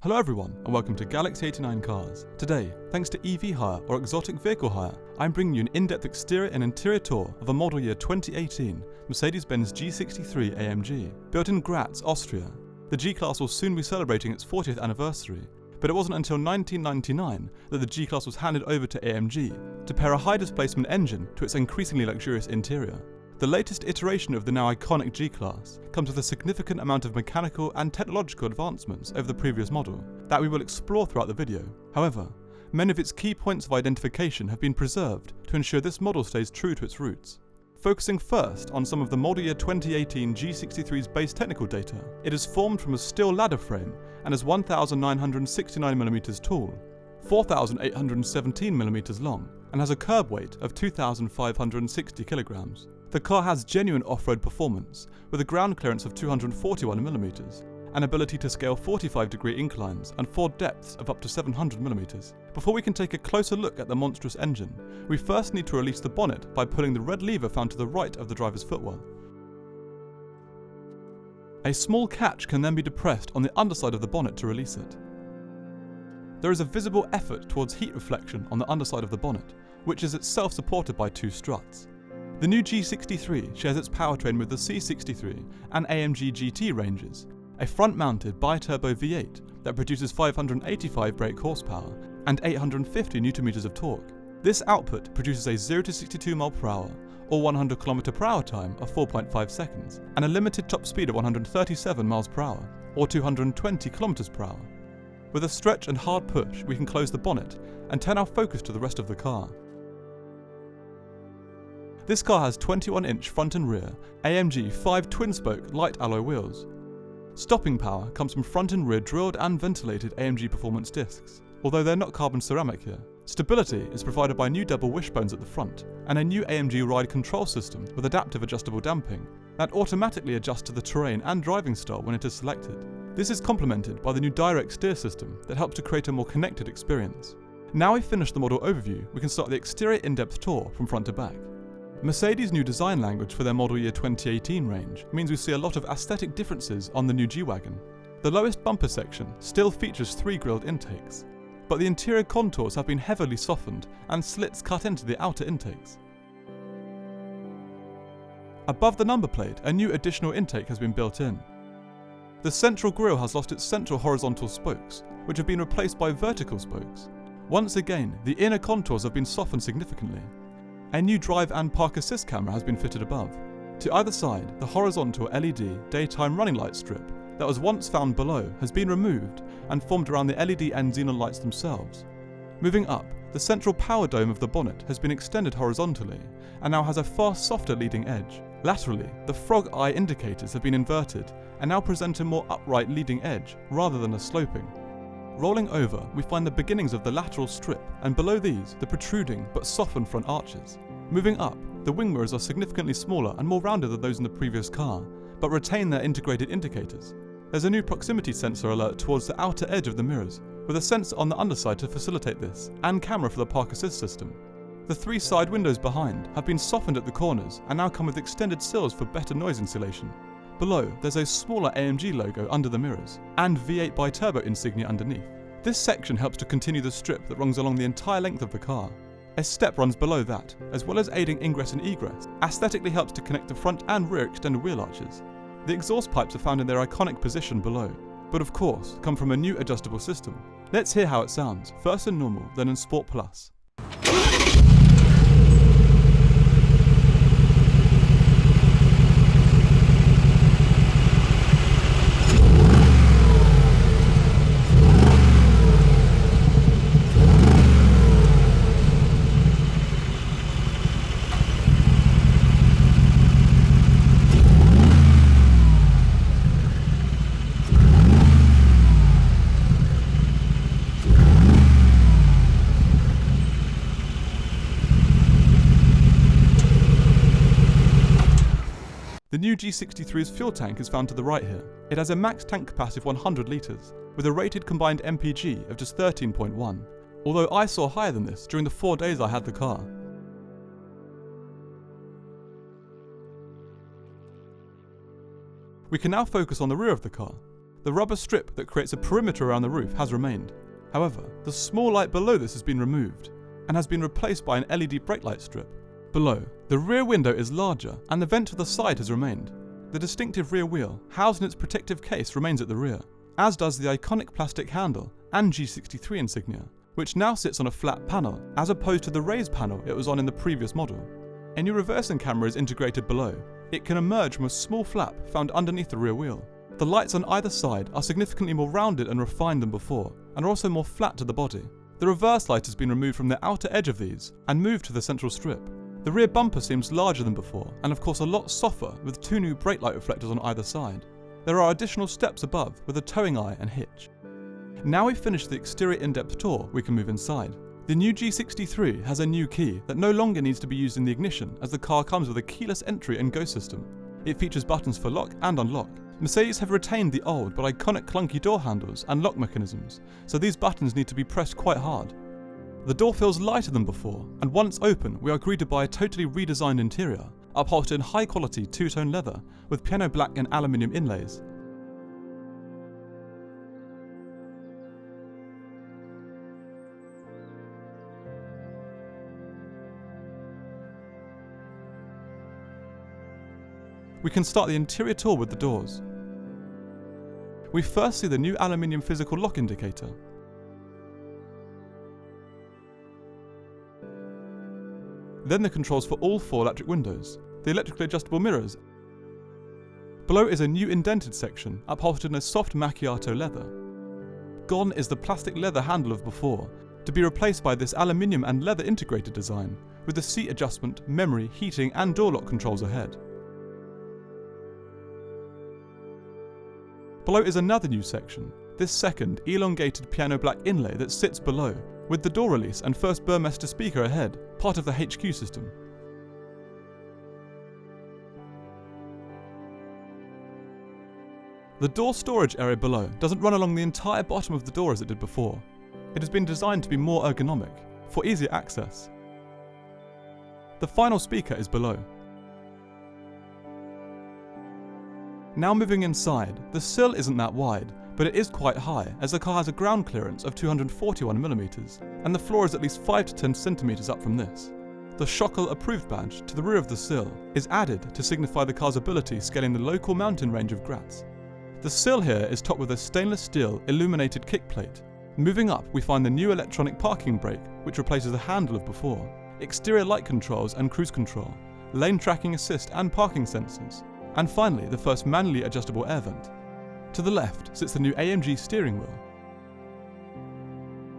Hello everyone and welcome to Galaxy 89 Cars. Today, thanks to EV Hire or Exotic Vehicle Hire, I'm bringing you an in-depth exterior and interior tour of a model year 2018 Mercedes-Benz G63 AMG, built in Graz, Austria. The G-Class will soon be celebrating its 40th anniversary, but it wasn't until 1999 that the G-Class was handed over to AMG to pair a high-displacement engine to its increasingly luxurious interior. The latest iteration of the now iconic G-Class comes with a significant amount of mechanical and technological advancements over the previous model that we will explore throughout the video. However, many of its key points of identification have been preserved to ensure this model stays true to its roots. Focusing first on some of the model year 2018 G63's base technical data, it is formed from a steel ladder frame and is 1,969mm tall, 4,817mm long, and has a curb weight of 2,560 kilograms. The car has genuine off-road performance, with a ground clearance of 241mm, an ability to scale 45-degree inclines, and 4 depths of up to 700mm. Before we can take a closer look at the monstrous engine, we first need to release the bonnet by pulling the red lever found to the right of the driver's footwell. A small catch can then be depressed on the underside of the bonnet to release it. There is a visible effort towards heat reflection on the underside of the bonnet, which is itself supported by 2 struts. The new G63 shares its powertrain with the C63 and AMG GT ranges, a front-mounted bi-turbo V8 that produces 585 brake horsepower and 850 Nm of torque. This output produces a 0 to 62 mph or 100 km/h time of 4.5 seconds and a limited top speed of 137 mph or 220 km/h. With a stretch and hard push, we can close the bonnet and turn our focus to the rest of the car. This car has 21-inch front and rear AMG 5 twin-spoke light alloy wheels. Stopping power comes from front and rear drilled and ventilated AMG Performance discs, although they're not carbon ceramic here. Stability is provided by new double wishbones at the front and a new AMG ride control system with adaptive adjustable damping that automatically adjusts to the terrain and driving style when it is selected. This is complemented by the new direct steer system that helps to create a more connected experience. Now we've finished the model overview, we can start the exterior in-depth tour from front to back. Mercedes' new design language for their model year 2018 range means we see a lot of aesthetic differences on the new G-Wagon. The lowest bumper section still features 3 grilled intakes, but the interior contours have been heavily softened and slits cut into the outer intakes. Above the number plate, a new additional intake has been built in. The central grille has lost its central horizontal spokes, which have been replaced by vertical spokes. Once again, the inner contours have been softened significantly. A new drive and park assist camera has been fitted above. To either side, the horizontal LED daytime running light strip that was once found below has been removed and formed around the LED and xenon lights themselves. Moving up, the central power dome of the bonnet has been extended horizontally and now has a far softer leading edge. Laterally, the frog eye indicators have been inverted and now present a more upright leading edge rather than a sloping. Rolling over, we find the beginnings of the lateral strip, and below these, the protruding but softened front arches. Moving up, the wing mirrors are significantly smaller and more rounded than those in the previous car, but retain their integrated indicators. There's a new proximity sensor alert towards the outer edge of the mirrors, with a sensor on the underside to facilitate this, and camera for the park assist system. The 3 side windows behind have been softened at the corners and now come with extended sills for better noise insulation. Below, there's a smaller AMG logo under the mirrors, and V8 bi-turbo insignia underneath. This section helps to continue the strip that runs along the entire length of the car. A step runs below that, as well as aiding ingress and egress, aesthetically helps to connect the front and rear extended wheel arches. The exhaust pipes are found in their iconic position below, but of course come from a new adjustable system. Let's hear how it sounds, first in normal, then in Sport Plus. The new G63's fuel tank is found to the right here. It has a max tank capacity of 100 litres, with a rated combined MPG of just 13.1, although I saw higher than this during the 4 days I had the car. We can now focus on the rear of the car. The rubber strip that creates a perimeter around the roof has remained. However, the small light below this has been removed and has been replaced by an LED brake light strip. Below, the rear window is larger and the vent to the side has remained. The distinctive rear wheel, housed in its protective case, remains at the rear, as does the iconic plastic handle and G63 insignia, which now sits on a flat panel, as opposed to the raised panel it was on in the previous model. A new reversing camera is integrated below. It can emerge from a small flap found underneath the rear wheel. The lights on either side are significantly more rounded and refined than before, and are also more flat to the body. The reverse light has been removed from the outer edge of these and moved to the central strip. The rear bumper seems larger than before, and of course a lot softer, with 2 new brake light reflectors on either side. There are additional steps above with a towing eye and hitch. Now we've finished the exterior in-depth tour, we can move inside. The new G63 has a new key that no longer needs to be used in the ignition, as the car comes with a keyless entry and go system. It features buttons for lock and unlock. Mercedes have retained the old but iconic clunky door handles and lock mechanisms, so these buttons need to be pressed quite hard. The door feels lighter than before, and once open we are greeted by a totally redesigned interior, upholstered in high quality two-tone leather with piano black and aluminium inlays. We can start the interior tour with the doors. We first see the new aluminium physical lock indicator. Then the controls for all 4 electric windows, the electrically adjustable mirrors. Below is a new indented section, upholstered in a soft macchiato leather. Gone is the plastic leather handle of before, to be replaced by this aluminium and leather integrated design, with the seat adjustment, memory, heating and door lock controls ahead. Below is another new section, this second elongated piano black inlay that sits below, with the door release and first Burmester speaker ahead, part of the HQ system. The door storage area below doesn't run along the entire bottom of the door as it did before. It has been designed to be more ergonomic, for easier access. The final speaker is below. Now moving inside, the sill isn't that wide, but it is quite high as the car has a ground clearance of 241mm, and the floor is at least 5 to 10 centimeters up from this. The Schöckl approved badge to the rear of the sill is added to signify the car's ability scaling the local mountain range of Graz. The sill here is topped with a stainless steel illuminated kick plate. Moving up, we find the new electronic parking brake, which replaces the handle of before, exterior light controls and cruise control, lane tracking assist and parking sensors, and finally the first manually adjustable air vent. To the left sits the new AMG steering wheel.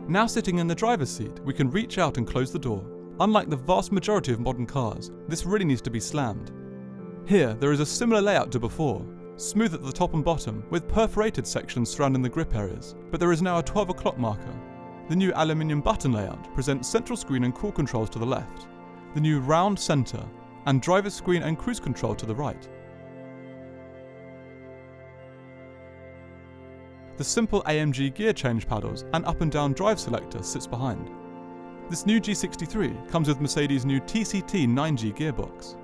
Now sitting in the driver's seat, we can reach out and close the door. Unlike the vast majority of modern cars, this really needs to be slammed. Here there is a similar layout to before, smooth at the top and bottom, with perforated sections surrounding the grip areas, but there is now a 12 o'clock marker. The new aluminium button layout presents central screen and cruise controls to the left, the new round centre, and driver's screen and cruise control to the right. The simple AMG gear change paddles and up and down drive selector sits behind. This new G63 comes with Mercedes' new TCT 9G gearbox.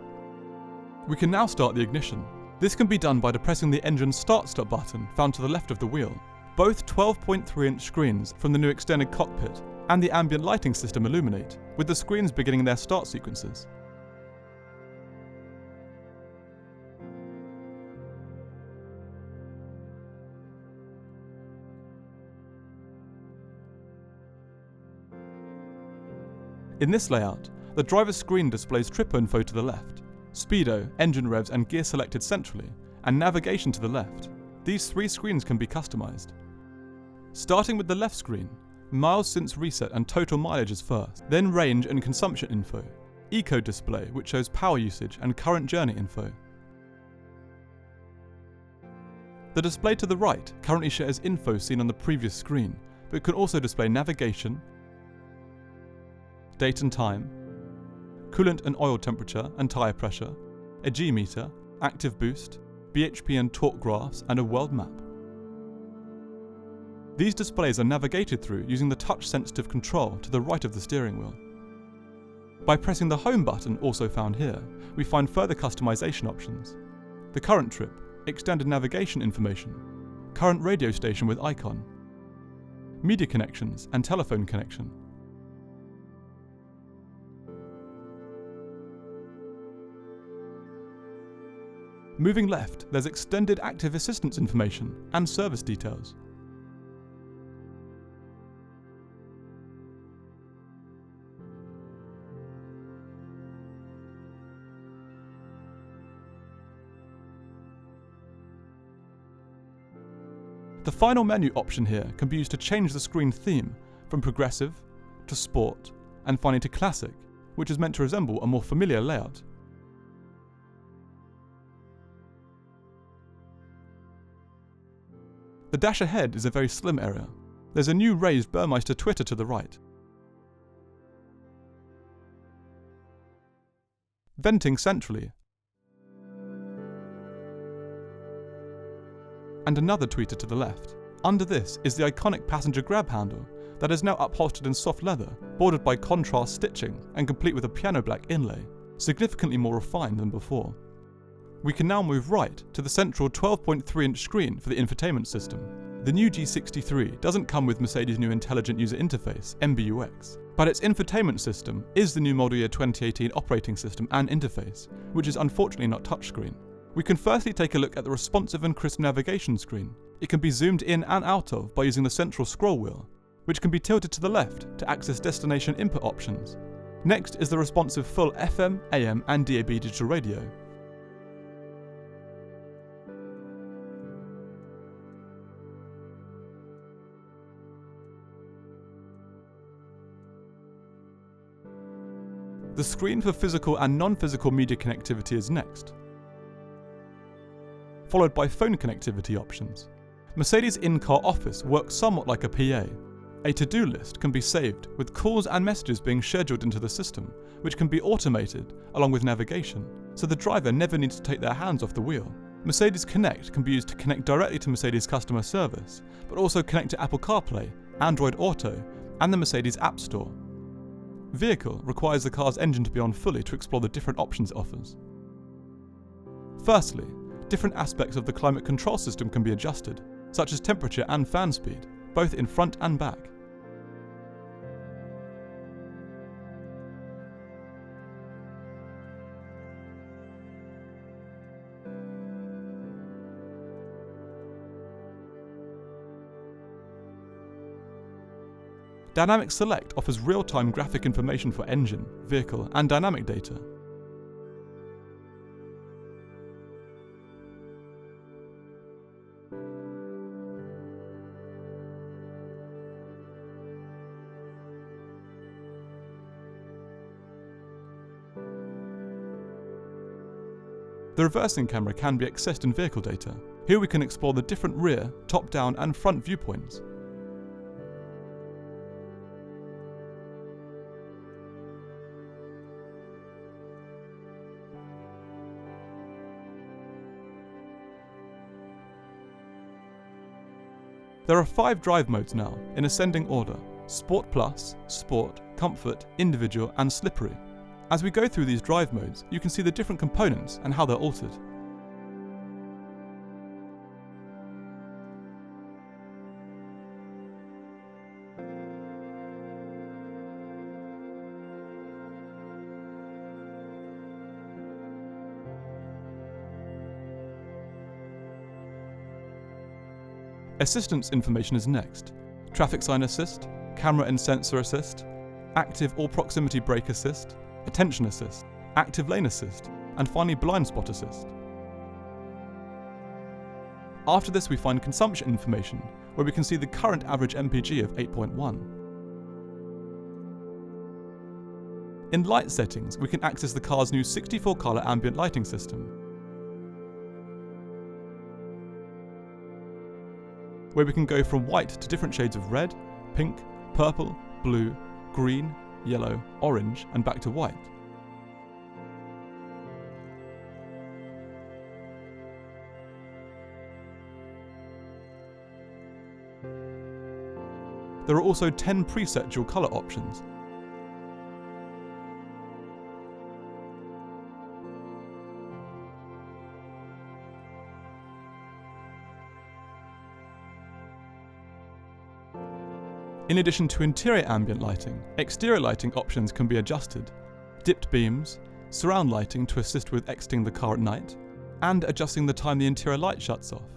We can now start the ignition. This can be done by depressing the engine start-stop button found to the left of the wheel. Both 12.3-inch screens from the new extended cockpit and the ambient lighting system illuminate, with the screens beginning their start sequences. In this layout, the driver's screen displays trip info to the left, speedo, engine revs and gear selected centrally, and navigation to the left. These 3 screens can be customized. Starting with the left screen, miles since reset and total mileage is first, then range and consumption info, eco display which shows power usage and current journey info. The display to the right currently shares info seen on the previous screen, but can also display navigation, date and time, coolant and oil temperature and tyre pressure, a G-meter, active boost, BHP and torque graphs, and a world map. These displays are navigated through using the touch-sensitive control to the right of the steering wheel. By pressing the home button, also found here, we find further customization options. The current trip, extended navigation information, current radio station with icon, media connections and telephone connection. Moving left, there's extended active assistance information and service details. The final menu option here can be used to change the screen theme from progressive to sport and finally to classic, which is meant to resemble a more familiar layout. The dash ahead is a very slim area. There's a new raised Burmeister tweeter to the right. Venting centrally. And another tweeter to the left. Under this is the iconic passenger grab handle that is now upholstered in soft leather, bordered by contrast stitching and complete with a piano black inlay, significantly more refined than before. We can now move right to the central 12.3-inch screen for the infotainment system. The new G63 doesn't come with Mercedes' new Intelligent User Interface, MBUX, but its infotainment system is the new model year 2018 operating system and interface, which is unfortunately not touchscreen. We can firstly take a look at the responsive and crisp navigation screen. It can be zoomed in and out of by using the central scroll wheel, which can be tilted to the left to access destination input options. Next is the responsive full FM, AM and DAB digital radio. The screen for physical and non-physical media connectivity is next, followed by phone connectivity options. Mercedes in-car office works somewhat like a PA. A to-do list can be saved, with calls and messages being scheduled into the system, which can be automated along with navigation, so the driver never needs to take their hands off the wheel. Mercedes Connect can be used to connect directly to Mercedes customer service, but also connect to Apple CarPlay, Android Auto, and the Mercedes App Store. Vehicle requires the car's engine to be on fully to explore the different options it offers. Firstly, different aspects of the climate control system can be adjusted, such as temperature and fan speed, both in front and back. Dynamic Select offers real-time graphic information for engine, vehicle, and dynamic data. The reversing camera can be accessed in vehicle data. Here we can explore the different rear, top-down, and front viewpoints. There are 5 drive modes now, in ascending order: Sport Plus, Sport, Comfort, Individual, and Slippery. As we go through these drive modes, you can see the different components and how they're altered. Assistance information is next. Traffic sign assist, camera and sensor assist, active or proximity brake assist, attention assist, active lane assist, and finally blind spot assist. After this we find consumption information, where we can see the current average MPG of 8.1. In light settings, we can access the car's new 64-colour ambient lighting system, where we can go from white to different shades of red, pink, purple, blue, green, yellow, orange, and back to white. There are also 10 preset dual colour options. In addition to interior ambient lighting, exterior lighting options can be adjusted. Dipped beams, surround lighting to assist with exiting the car at night, and adjusting the time the interior light shuts off.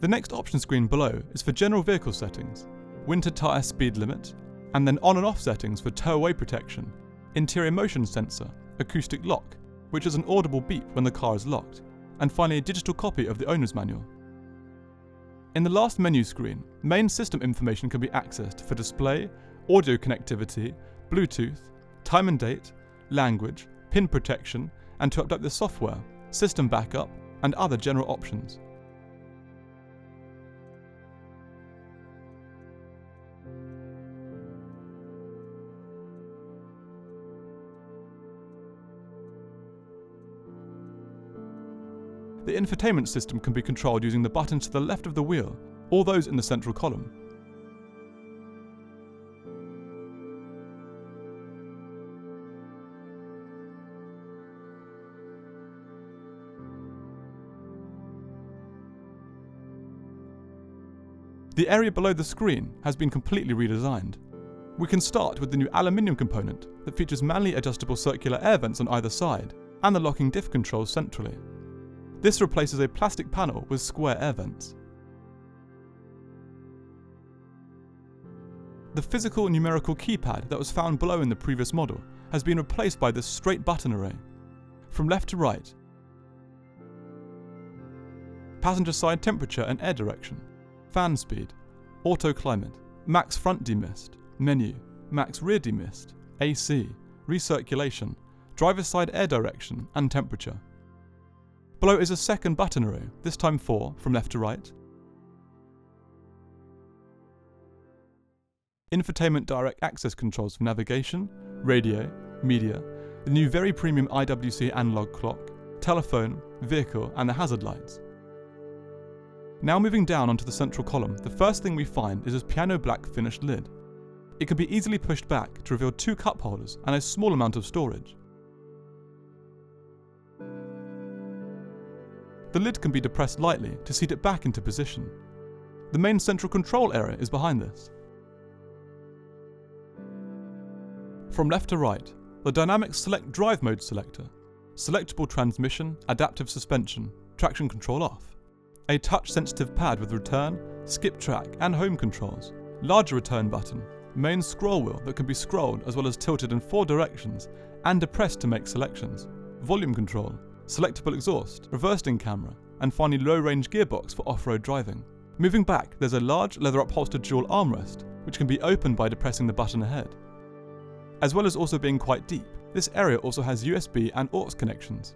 The next option screen below is for general vehicle settings, winter tyre speed limit, and then on and off settings for tow-away protection, interior motion sensor, acoustic lock, which is an audible beep when the car is locked, and finally a digital copy of the owner's manual. In the last menu screen, main system information can be accessed for display, audio connectivity, Bluetooth, time and date, language, pin protection, and to update the software, system backup, and other general options. The infotainment system can be controlled using the buttons to the left of the wheel, or those in the central column. The area below the screen has been completely redesigned. We can start with the new aluminium component that features manually adjustable circular air vents on either side, and the locking diff controls centrally. This replaces a plastic panel with square air vents. The physical numerical keypad that was found below in the previous model has been replaced by this straight button array. From left to right, passenger side temperature and air direction, fan speed, auto climate, max front demist, menu, max rear demist, AC, recirculation, driver's side air direction and temperature. Below is a second button array, this time 4, from left to right. Infotainment direct access controls for navigation, radio, media, the new very premium IWC analog clock, telephone, vehicle, and the hazard lights. Now moving down onto the central column, the first thing we find is this piano black finished lid. It can be easily pushed back to reveal 2 cup holders and a small amount of storage. The lid can be depressed lightly to seat it back into position. The main central control area is behind this. From left to right, the dynamic select drive mode selector, selectable transmission, adaptive suspension, traction control off, a touch-sensitive pad with return, skip track and home controls, larger return button, main scroll wheel that can be scrolled as well as tilted in 4 directions and depressed to make selections, volume control, selectable exhaust, reversing camera, and finally low-range gearbox for off-road driving. Moving back, there's a large leather-upholstered dual armrest, which can be opened by depressing the button ahead. As well as also being quite deep, this area also has USB and aux connections.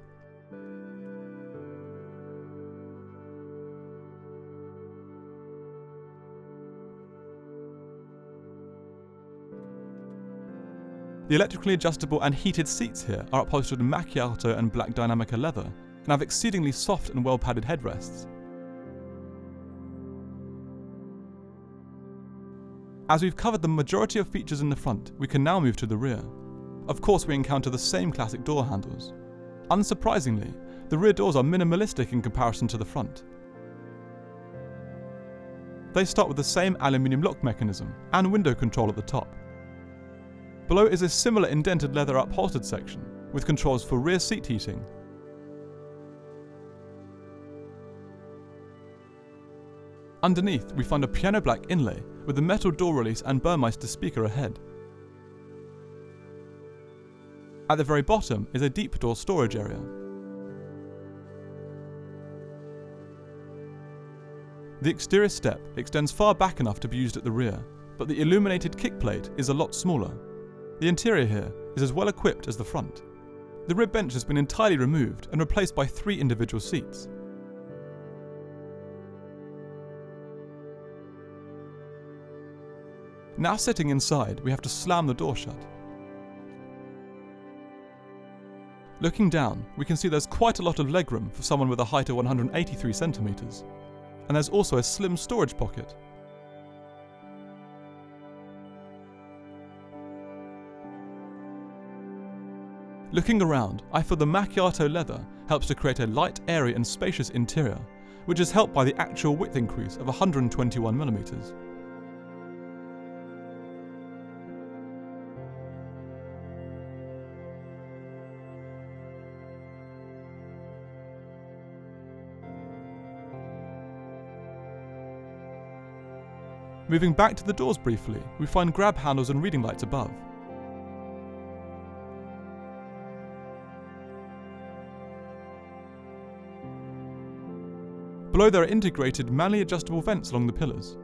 The electrically adjustable and heated seats here are upholstered in macchiato and black Dynamica leather, and have exceedingly soft and well-padded headrests. As we've covered the majority of features in the front, we can now move to the rear. Of course, we encounter the same classic door handles. Unsurprisingly, the rear doors are minimalistic in comparison to the front. They start with the same aluminium lock mechanism and window control at the top. Below is a similar indented leather upholstered section, with controls for rear seat heating. Underneath, we find a piano black inlay with a metal door release and Burmeister speaker ahead. At the very bottom is a deep door storage area. The exterior step extends far back enough to be used at the rear, but the illuminated kick plate is a lot smaller. The interior here is as well equipped as the front. The rib bench has been entirely removed and replaced by 3 individual seats. Now sitting inside, we have to slam the door shut. Looking down, we can see there's quite a lot of legroom for someone with a height of 183 centimeters, and there's also a slim storage pocket. Looking around, I feel the macchiato leather helps to create a light, airy and spacious interior, which is helped by the actual width increase of 121mm. Moving back to the doors briefly, we find grab handles and reading lights above. Below there are integrated manually adjustable vents along the pillars.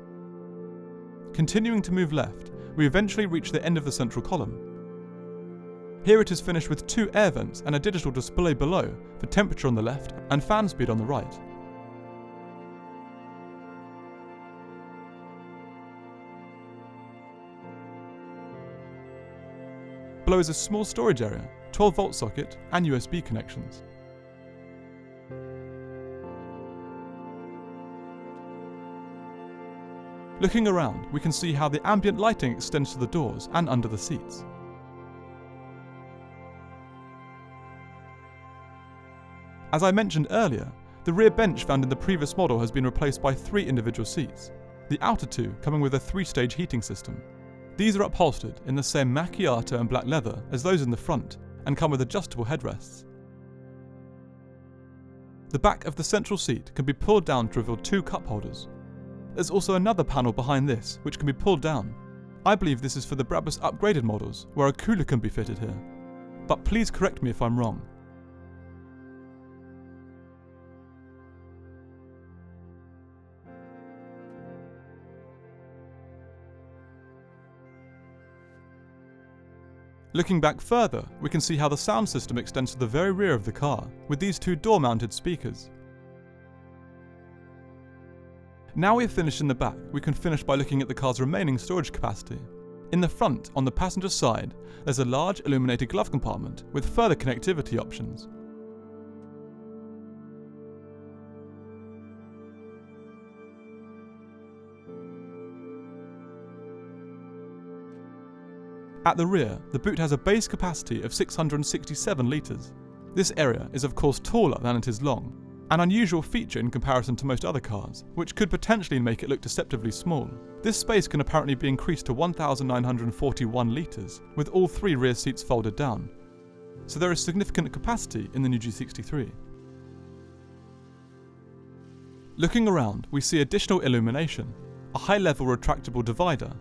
Continuing to move left, we eventually reach the end of the central column. Here it is finished with 2 air vents and a digital display below for temperature on the left and fan speed on the right. Below is a small storage area, 12-volt socket and USB connections. Looking around, we can see how the ambient lighting extends to the doors and under the seats. As I mentioned earlier, the rear bench found in the previous model has been replaced by 3 individual seats, the outer 2 coming with a 3-stage heating system. These are upholstered in the same macchiato and black leather as those in the front and come with adjustable headrests. The back of the central seat can be pulled down to reveal 2 cup holders. There's also another panel behind this which can be pulled down. I believe this is for the Brabus upgraded models where a cooler can be fitted here, but please correct me if I'm wrong. Looking back further, we can see how the sound system extends to the very rear of the car, with these 2 door-mounted speakers. Now we have finished in the back, we can finish by looking at the car's remaining storage capacity. In the front, on the passenger side, there's a large illuminated glove compartment with further connectivity options. At the rear, the boot has a base capacity of 667 litres. This area is of course taller than it is long, an unusual feature in comparison to most other cars, which could potentially make it look deceptively small. This space can apparently be increased to 1,941 litres, with all 3 rear seats folded down. So there is significant capacity in the new G63. Looking around, we see additional illumination, a high-level retractable divider,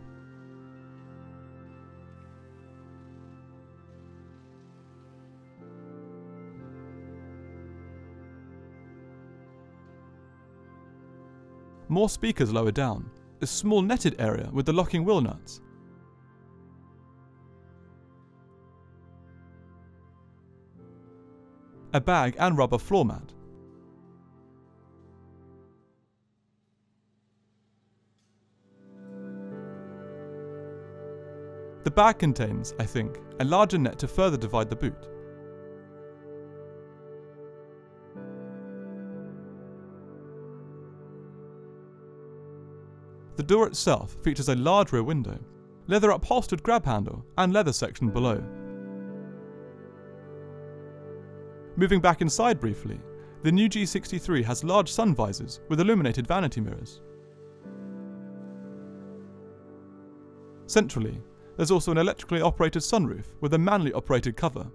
more speakers lower down, a small netted area with the locking wheel nuts, a bag and rubber floor mat, the bag contains, I think, a larger net to further divide the boot. The door itself features a large rear window, leather upholstered grab handle and leather section below. Moving back inside briefly, the new G63 has large sun visors with illuminated vanity mirrors. Centrally, there's also an electrically operated sunroof with a manually operated cover.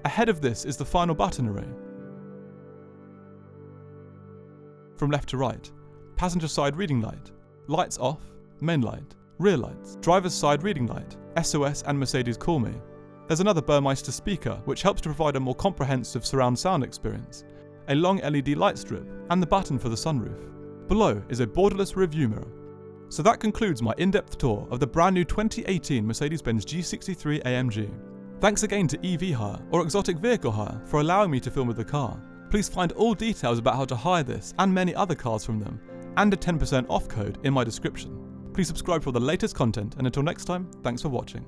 Ahead of this is the final button array. From left to right, passenger side reading light, lights off, main light, rear lights, driver's side reading light, SOS and Mercedes Call Me. There's another Burmeister speaker which helps to provide a more comprehensive surround sound experience, a long LED light strip, and the button for the sunroof. Below is a borderless review mirror. So that concludes my in-depth tour of the brand new 2018 Mercedes-Benz G63 AMG. Thanks again to EV Hire or Exotic Vehicle Hire for allowing me to film with the car. Please find all details about how to hire this and many other cars from them, and a 10% off code in my description. Please subscribe for the latest content, and until next time, thanks for watching.